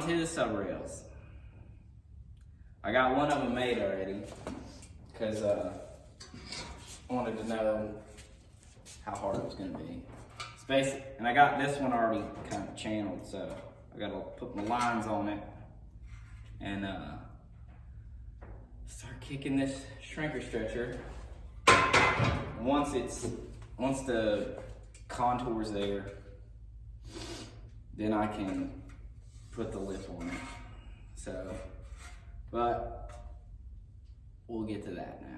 to the subrails. I got one of them made already because I wanted to know how hard it was going to be. It's basic, and I got this one already kind of channeled, so I got to put my lines on it and start kicking this shrinker stretcher. Once the contour's there, then I can put the lip on it. So, but we'll get to that now.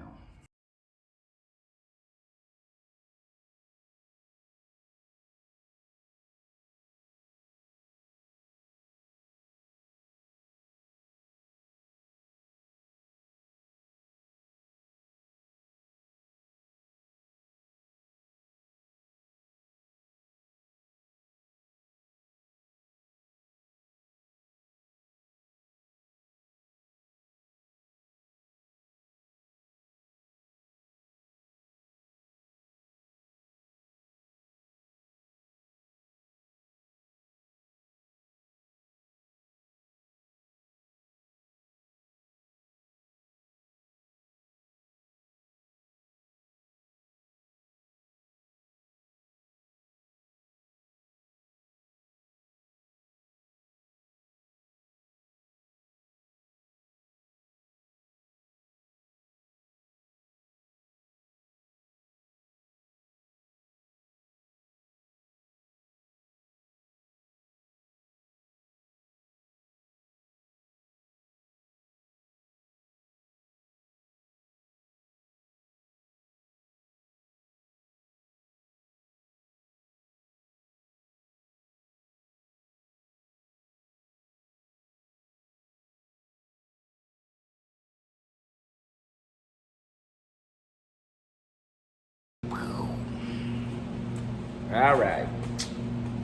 All right,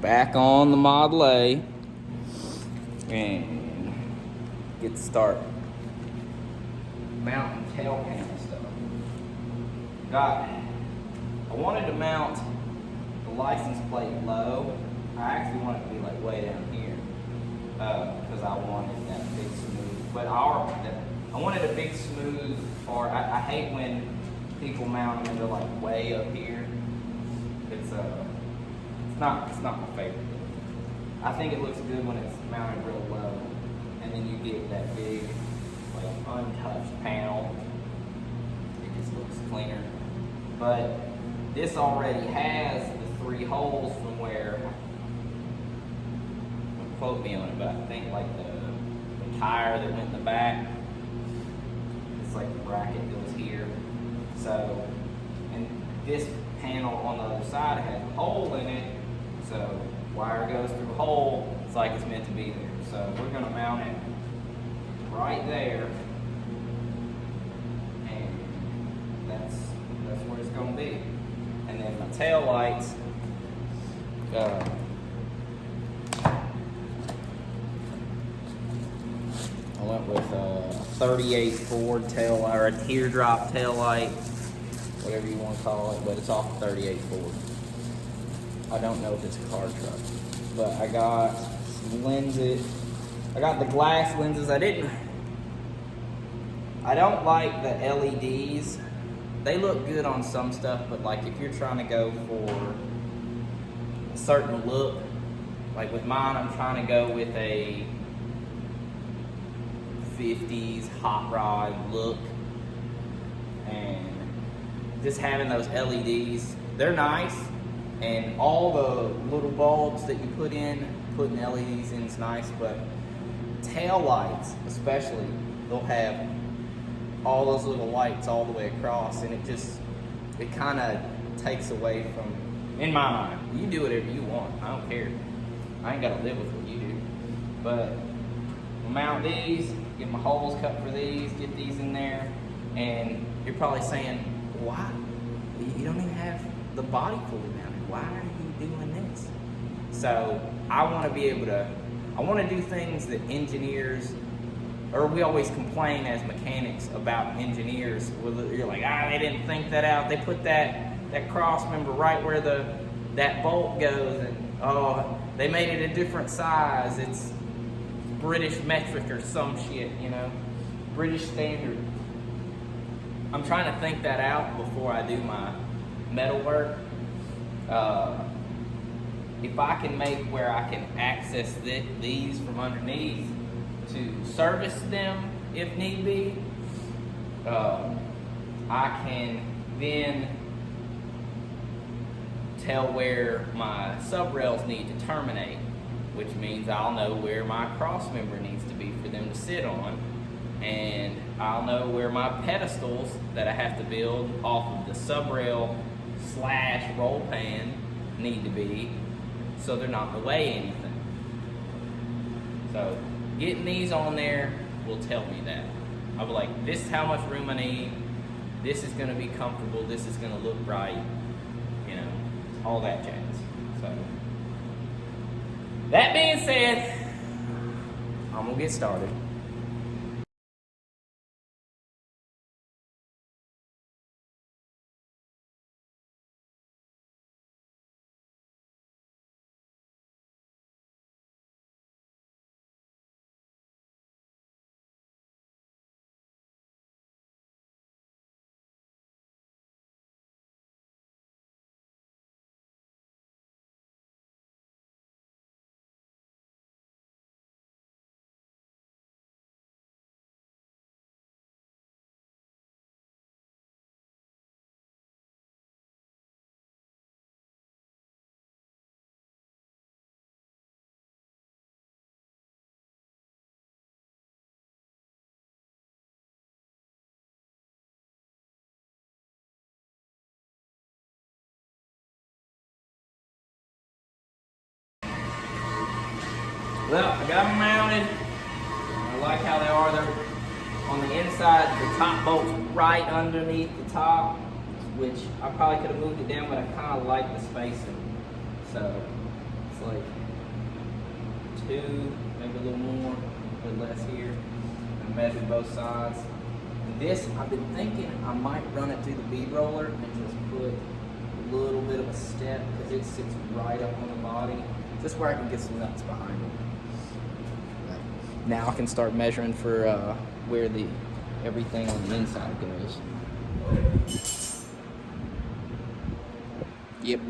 back on the Model A and get to start mounting tail panel stuff. I wanted to mount the license plate low. I actually want it to be like way down here because I wanted that big smooth. But I wanted a big smooth part. I hate when people mount them and they're like way up here. It's not my favorite. I think it looks good when it's mounted real low, and then you get that big, like untouched panel. It just looks cleaner. But this already has the 3 holes from where, don't quote me on it, but I think like the tire that went in the back. It's like the bracket goes here. So, and this panel on the other side has a hole in it, so wire goes through a hole. It's like it's meant to be there. So we're going to mount it right there, and that's where it's going to be. And then my tail lights. I went with a 38 Ford tail light, or a teardrop tail light, whatever you want to call it, but it's off a 38 Ford. I don't know if it's a car truck, but I got some lenses. I got the glass lenses. I don't like the LEDs. They look good on some stuff, but like if you're trying to go for a certain look, like with mine, I'm trying to go with a 50s hot rod look, and just having those LEDs, they're nice, and all the little bulbs that you putting LEDs in is nice, but tail lights especially, they'll have all those little lights all the way across, and it kind of takes away from, in my mind, you do whatever you want, I don't care, I ain't gotta live with what you do, but we'll mount these, get my holes cut for these, get these in there, and you're probably saying, why? You don't even have the body fully mounted. Why are you doing this? So I want to be able to, I want to do things that engineers, or we always complain as mechanics about engineers. You're like, they didn't think that out. They put that cross member right where that bolt goes, and they made it a different size. British metric or some shit, you know, British standard. I'm trying to think that out before I do my metal work. If I can make where I can access these from underneath to service them if need be, I can then tell where my subrails need to terminate, which means I'll know where my cross member needs to be for them to sit on, and I'll know where my pedestals that I have to build off of the subrail / roll pan need to be, so they're not in the way of anything. So getting these on there will tell me that. I'll be like, this is how much room I need, this is gonna be comfortable, this is gonna look right, you know, all that jazz. So that being said, I'm gonna get started. Well, I got them mounted. I like how they are. They're on the inside, the top bolt's right underneath the top, which I probably could have moved it down, but I kind of like the spacing. So it's like 2, maybe a little more, a little less here. I measured both sides. And this, I've been thinking I might run it through the bead roller and just put a little bit of a step, because it sits right up on the body, just where I can get some nuts behind it. Now I can start measuring for where everything on the inside goes. Yep.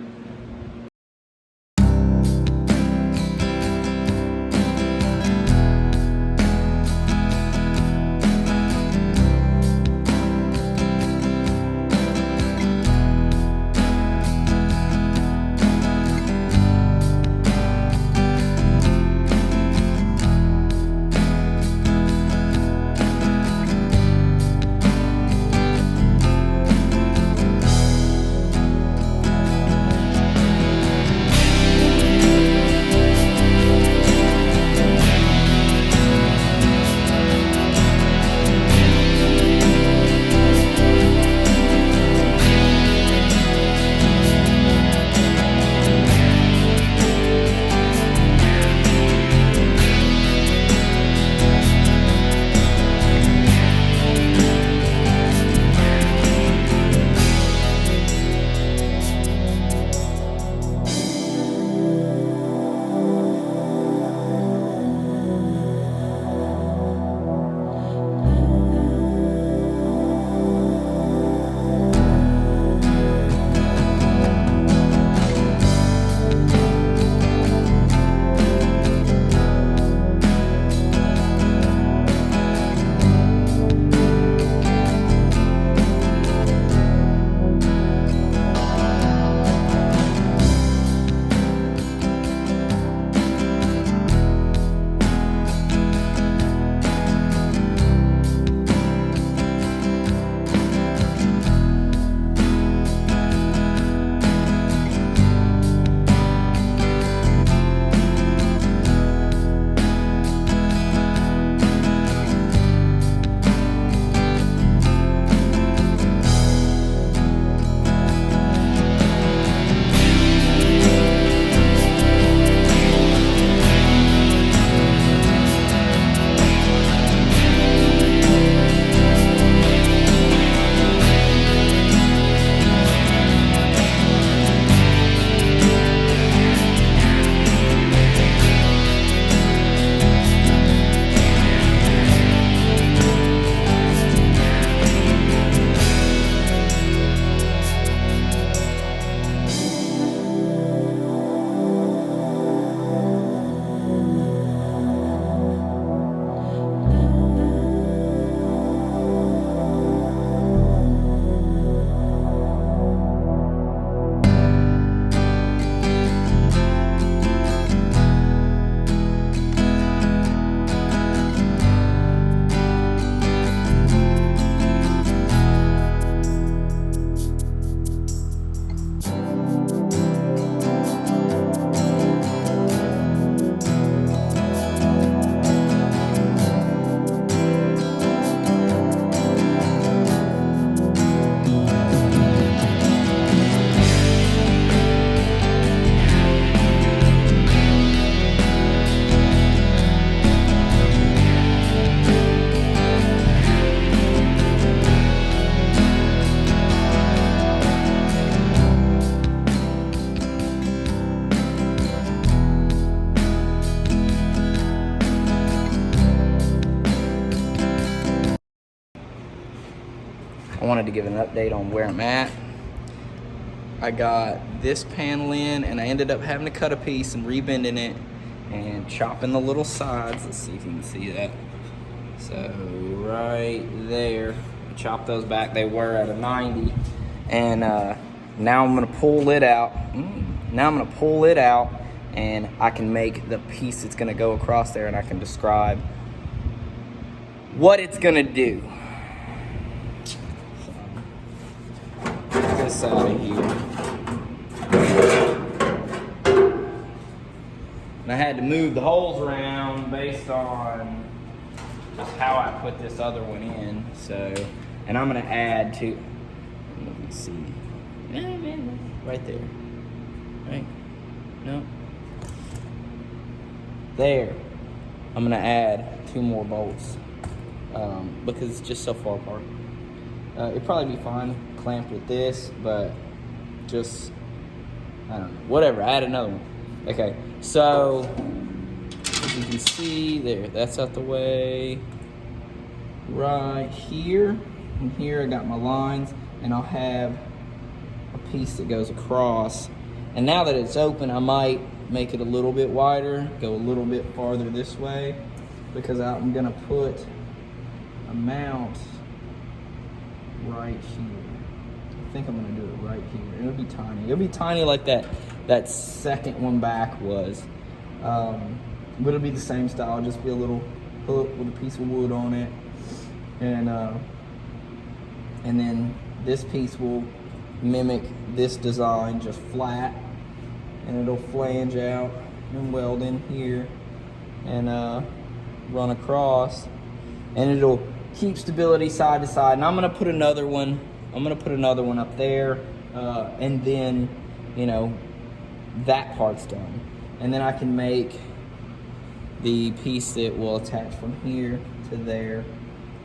wanted to give an update on where I'm at. I got this panel in, and I ended up having to cut a piece and rebending it and chopping the little sides. Let's see if you can see that. So right there, I chopped those back. They were at a 90, and now I'm gonna pull it out. Now I'm gonna pull it out, and I can make the piece that's gonna go across there, and I can describe what it's gonna do. So, get this out of here. And I had to move the holes around based on just how I put this other one in. So, and I'm gonna add to, let me see, right there, right? No, there. I'm gonna add 2 more bolts because it's just so far apart. It'd probably be fine clamped with this, but just, I don't know, whatever, add another one. Okay, so as you can see there, that's out the way. Right here, and here I got my lines, and I'll have a piece that goes across. And now that it's open, I might make it a little bit wider, go a little bit farther this way, because I'm gonna put a mount right here. I think I'm gonna do it right here. It'll be tiny. It'll be tiny like that second one back was. But it'll be the same style, just be a little hook with a piece of wood on it. And then this piece will mimic this design, just flat, and it'll flange out and weld in here and run across, and it'll keep stability side to side. And I'm gonna put another one up there, and then, you know, that part's done, and then I can make the piece that will attach from here to there,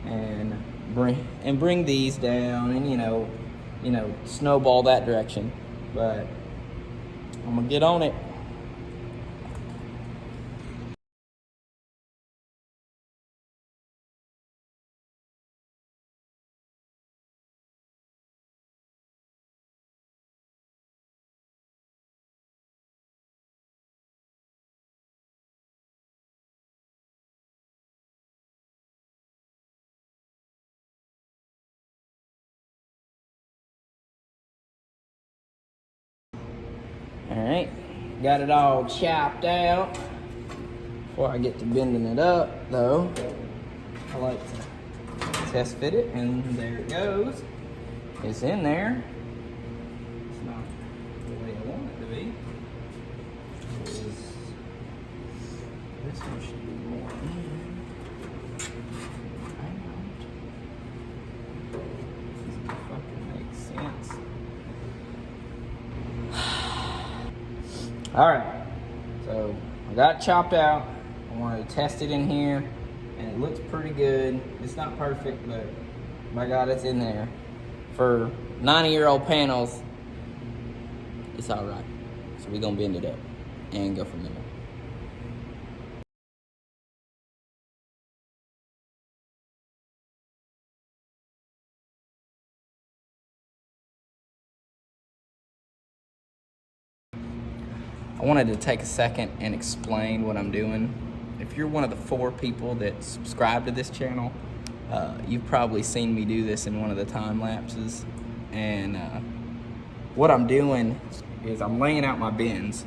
and bring these down, and you know, snowball that direction. But I'm gonna get on it. All right, got it all chopped out. Before I get to bending it up, though, I like to test fit it, and there it goes. It's in there. It's not the way I want it to be. This one should be more in. Doesn't fucking make sense. All right, so I got it chopped out. I wanted to test it in here, and it looks pretty good. It's not perfect, but my God, it's in there. For 90-year-old panels, it's all right. So we're gonna bend it up and go from there. I wanted to take a second and explain what I'm doing. If you're one of the 4 people that subscribe to this channel, you've probably seen me do this in one of the time lapses. And what I'm doing is I'm laying out my bends.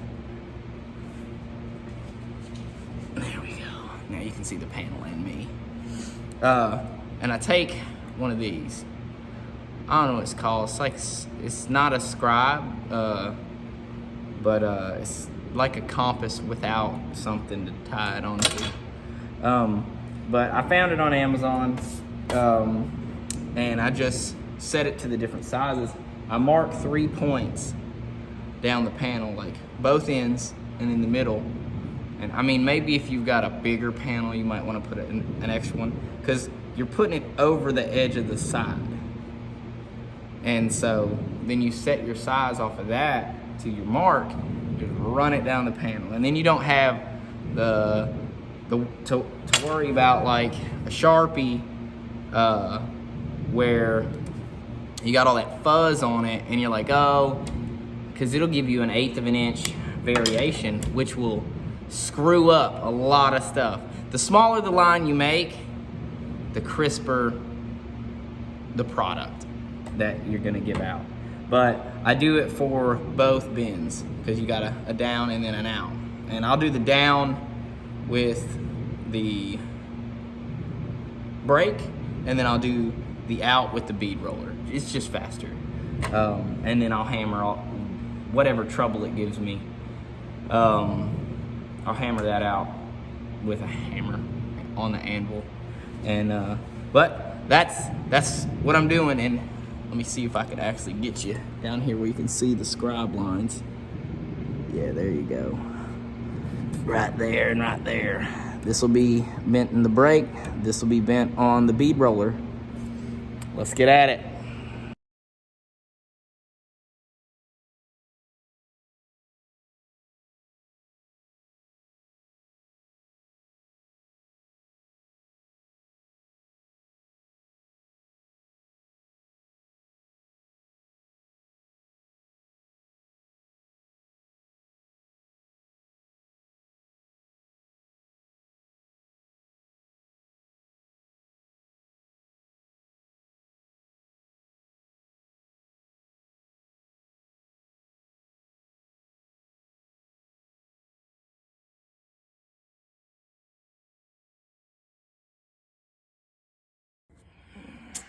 There we go. Now you can see the panel and me. And I take one of these. I don't know what it's called. It's not a scribe. But it's like a compass without something to tie it onto. But I found it on Amazon, and I just set it to the different sizes. I marked 3 points down the panel, like both ends and in the middle. And I mean, maybe if you've got a bigger panel, you might want to put an extra one, because you're putting it over the edge of the side. And so then you set your size off of that to your mark, just run it down the panel, and then you don't have to worry about like a Sharpie where you got all that fuzz on it, and you're like, oh, because it'll give you an 1/8 of an inch variation, which will screw up a lot of stuff. The smaller the line you make, the crisper the product that you're gonna give out. But I do it for both bends, because you got a down and then an out. And I'll do the down with the brake, and then I'll do the out with the bead roller. It's just faster. And then I'll hammer all, whatever trouble it gives me. I'll hammer that out with a hammer on the anvil. And but that's what I'm doing. And let me see if I could actually get you down here where you can see the scribe lines. Yeah, there you go. Right there and right there. This will be bent in the brake. This will be bent on the bead roller. Let's get at it.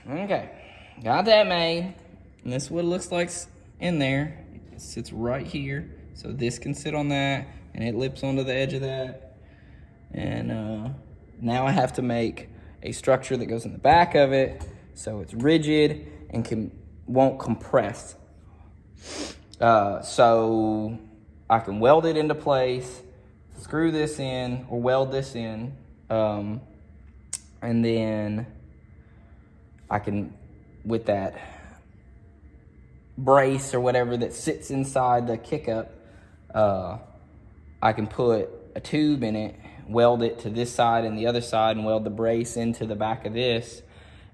Okay, got that made. And this is what it looks like in there. It sits right here. So this can sit on that, and it lips onto the edge of that. And now I have to make a structure that goes in the back of it, so it's rigid and won't compress. So I can weld it into place, screw this in, or weld this in, and then I can, with that brace or whatever that sits inside the kick up, I can put a tube in it, weld it to this side and the other side, and weld the brace into the back of this.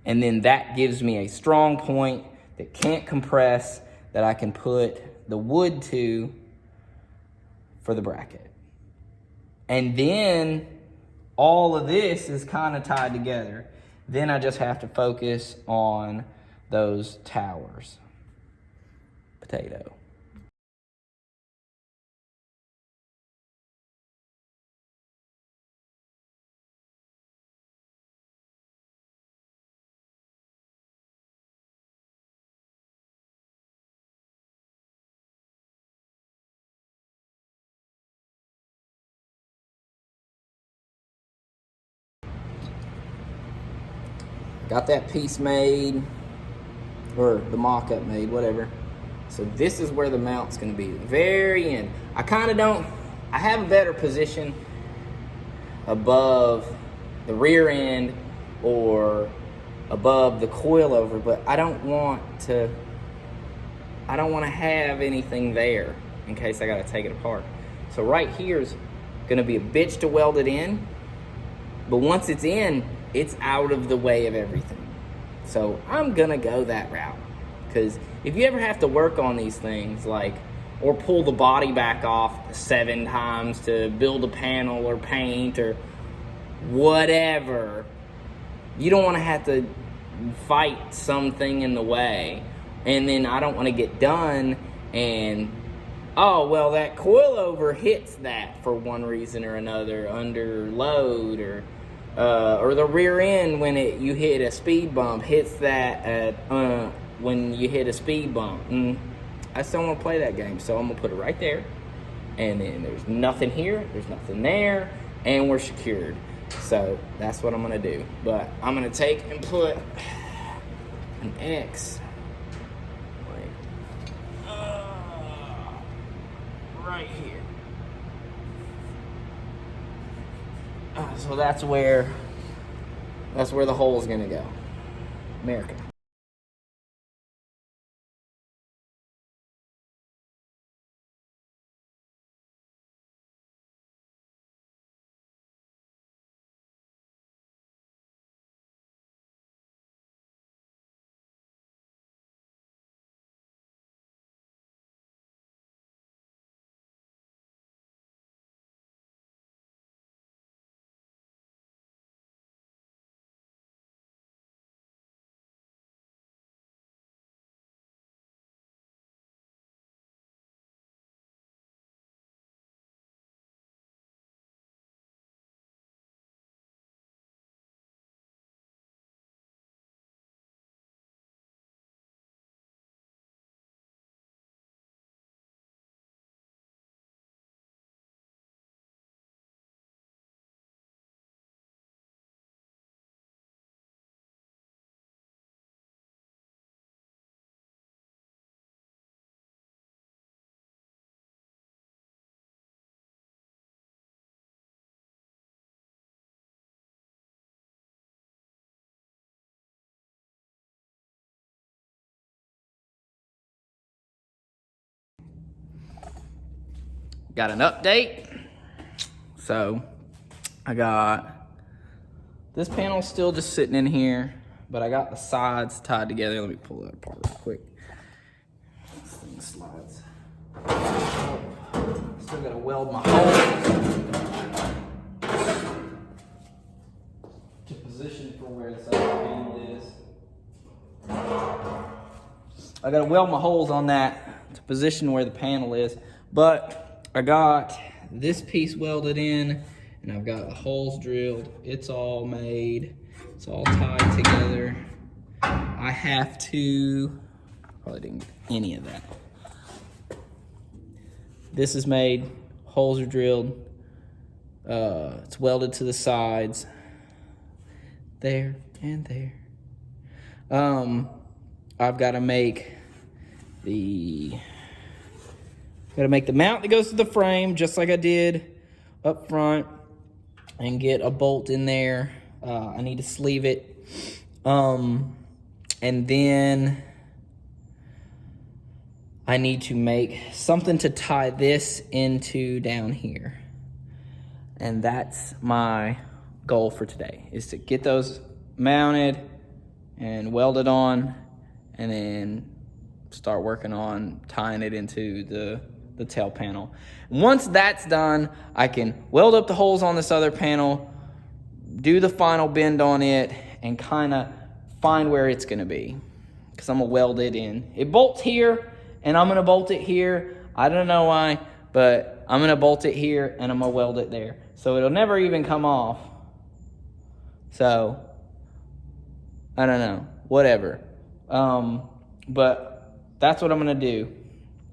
And then that gives me a strong point that can't compress, that I can put the wood to for the bracket. And then all of this is kind of tied together. Then I just have to focus on those towers. Potato. Got that piece made, or the mock-up made, whatever. So this is where the mount's gonna be, the very end. I have a better position above the rear end or above the coilover, but I don't want to have anything there in case I gotta take it apart. So right here's gonna be a bitch to weld it in, but once it's in, it's out of the way of everything. So I'm gonna go that route. Because if you ever have to work on these things, or pull the body back off 7 times to build a panel or paint or whatever, you don't want to have to fight something in the way. And then I don't want to get done and, oh, well, that coilover hits that for one reason or another, under load, or the rear end when you hit a speed bump hits that when you hit a speed bump. I still want to play that game, so I'm gonna put it right there, and then there's nothing here, there's nothing there, and we're secured. So that's what I'm gonna do. But I'm gonna take and put an X right here. So that's where the hole's gonna go. America. got an update. So I got this panel still just sitting in here, but I got the sides tied together. Let me pull that apart real quick. This thing slides. Still gotta weld my holes to position for where this other panel is. I gotta weld my holes on that to position where the panel is, but I got this piece welded in and I've got the holes drilled. It's all made. It's all tied together. I have to, probably didn't get any of that. This is made, holes are drilled. It's welded to the sides. There and there. I've got to make the mount that goes to the frame, just like I did up front, and get a bolt in there. I need to sleeve it. And then I need to make something to tie this into down here. And that's my goal for today, is to get those mounted and welded on, and then start working on tying it into the tail panel. Once that's done, I can weld up the holes on this other panel, do the final bend on it, and kind of find where it's gonna be, because I'm gonna weld it in. It bolts here, and I'm gonna bolt it here. I don't know why, but I'm gonna bolt it here, and I'm gonna weld it there. So it'll never even come off. So, I don't know, whatever. But that's what I'm gonna do.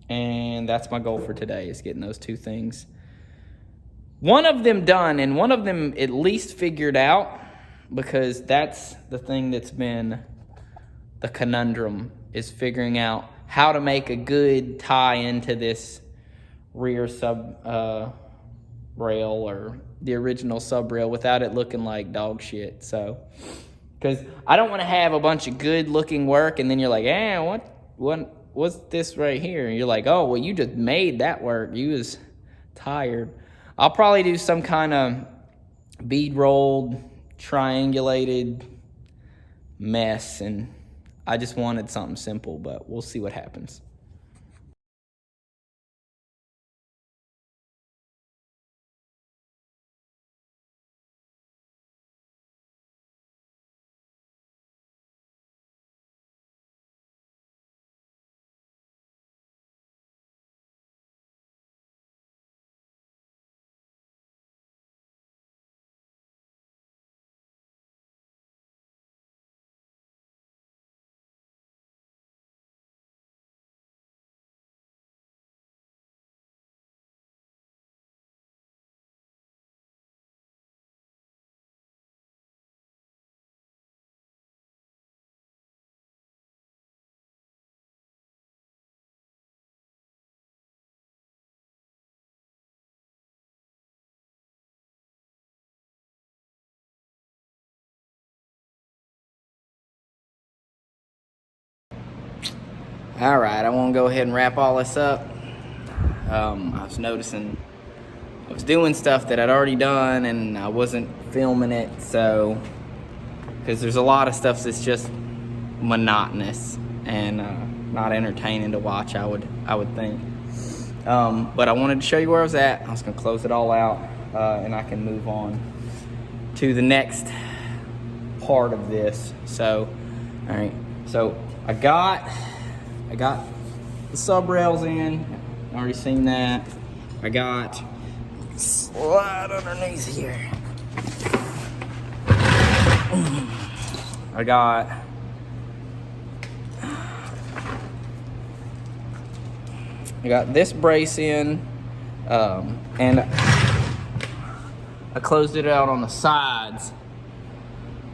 And that's my goal for today, is getting those two things. One of them done, and one of them at least figured out, because that's the thing that's been the conundrum, is figuring out how to make a good tie into this rear sub rail, or the original sub rail, without it looking like dog shit. So, because I don't want to have a bunch of good looking work and then you're like, what's this right here? And you're like, oh, well, you just made that work. You was tired. I'll probably do some kind of bead rolled, triangulated mess, and I just wanted something simple, but we'll see what happens. All right, I want to go ahead and wrap all this up. I was noticing I was doing stuff that I'd already done and I wasn't filming it, so, because there's a lot of stuff that's just monotonous and not entertaining to watch, I would think. But I wanted to show you where I was at. I was going to close it all out, and I can move on to the next part of this. So, all right, so I got the sub rails in. Already seen that. I got slide underneath here. I got this brace in, and I closed it out on the sides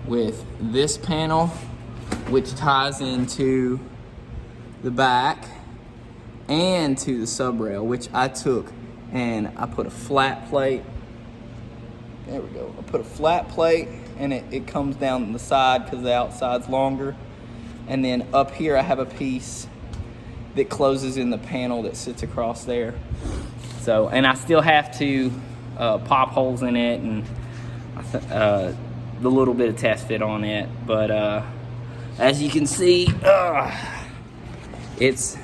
with this panel, which ties into the back and to the sub rail, which I took and I put a flat plate. There we go. I put a flat plate, and it comes down the side because the outside's longer. And then up here I have a piece that closes in the panel that sits across there. So, and I still have to pop holes in it and the little bit of test fit on it. But as you can see, it's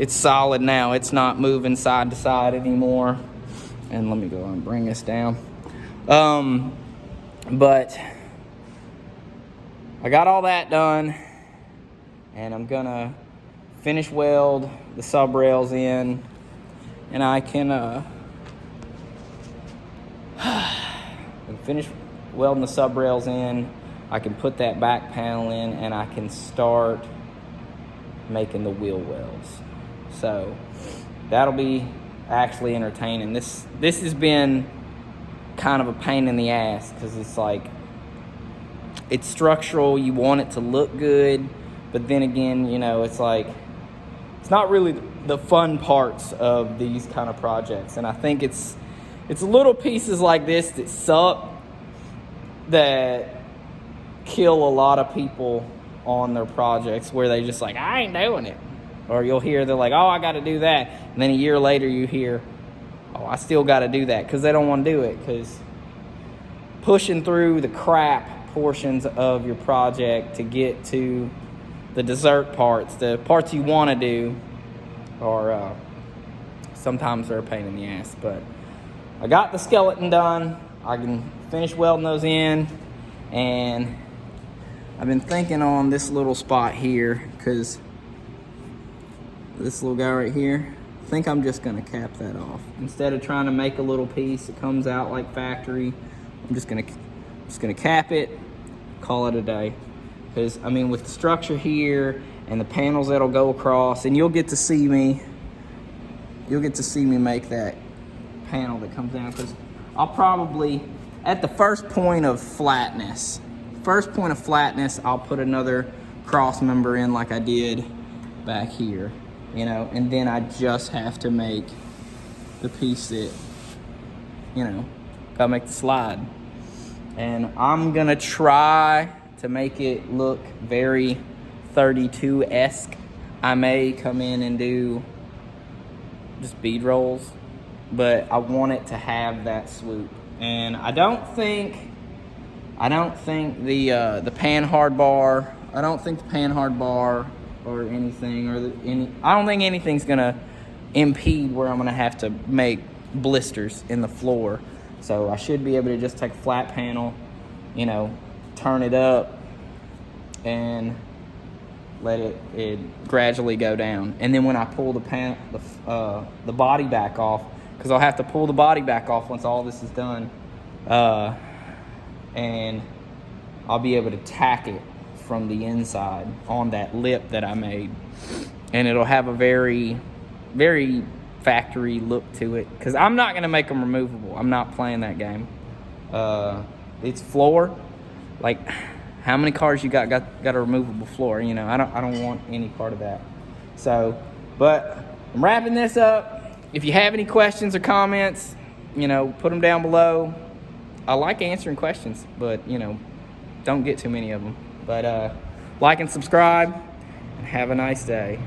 solid now. It's not moving side to side anymore. And let me go and bring this down. But I got all that done, and I'm gonna finish weld the sub rails in, and I can finish welding the sub rails in. I can put that back panel in, and I can start making the wheel wells. So that'll be actually entertaining. This has been kind of a pain in the ass, because it's like, it's structural, you want it to look good, but then again, you know, it's like, it's not really the fun parts of these kind of projects. And I think it's little pieces like this that suck, that kill a lot of people on their projects, where they just like, I ain't doing it. Or you'll hear they're like, oh, I got to do that, and then a year later you hear, oh, I still got to do that, because they don't want to do it. Because pushing through the crap portions of your project to get to the dessert parts, the parts you want to do, are sometimes they're a pain in the ass. But I got the skeleton done. I can finish welding those in, and I've been thinking on this little spot here, because this little guy right here, I think I'm just gonna cap that off. Instead of trying to make a little piece that comes out like factory, I'm just gonna cap it, call it a day. Because I mean, with the structure here and the panels that'll go across, and you'll get to see me make that panel that comes down. Because I'll probably, at the first point of flatness, I'll put another cross member in like I did back here, you know, and then I just have to make the piece that, you know, gotta make the slide. And I'm gonna try to make it look very 32-esque. I may come in and do just bead rolls, but I want it to have that swoop. And I don't think the pan hard bar, or anything, I don't think anything's gonna impede where I'm gonna have to make blisters in the floor. So I should be able to just take a flat panel, you know, turn it up, and let it gradually go down. And then when I pull the body back off, because I'll have to pull the body back off once all this is done, and I'll be able to tack it from the inside on that lip that I made, and it'll have a very, very factory look to it, because I'm not going to make them removable. I'm not playing that game. It's floor. Like, how many cars you got a removable floor? You know, I don't want any part of that. So, but I'm wrapping this up. If you have any questions or comments, you know, put them down below. I like answering questions, but, you know, don't get too many of them. But like and subscribe, and have a nice day.